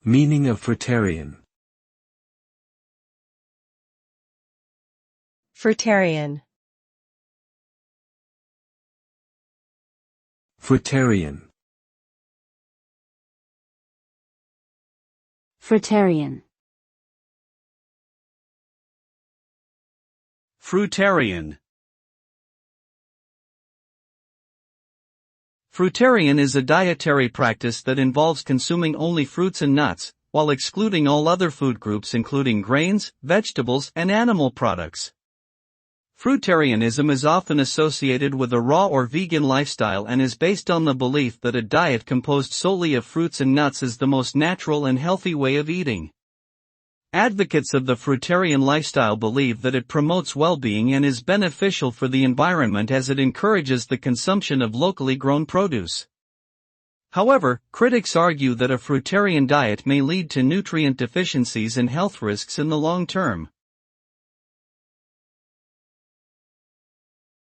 Meaning of fruitarian. Fruitarian. Fruitarian. Fruitarian. Fruitarian. Fruitarian is a dietary practice that involves consuming only fruits and nuts, while excluding all other food groups including grains, vegetables, and animal products. Fruitarianism is often associated with a raw or vegan lifestyle and is based on the belief that a diet composed solely of fruits and nuts is the most natural and healthy way of eating. Advocates of the fruitarian lifestyle believe that it promotes well-being and is beneficial for the environment as it encourages the consumption of locally grown produce. However, critics argue that a fruitarian diet may lead to nutrient deficiencies and health risks in the long term.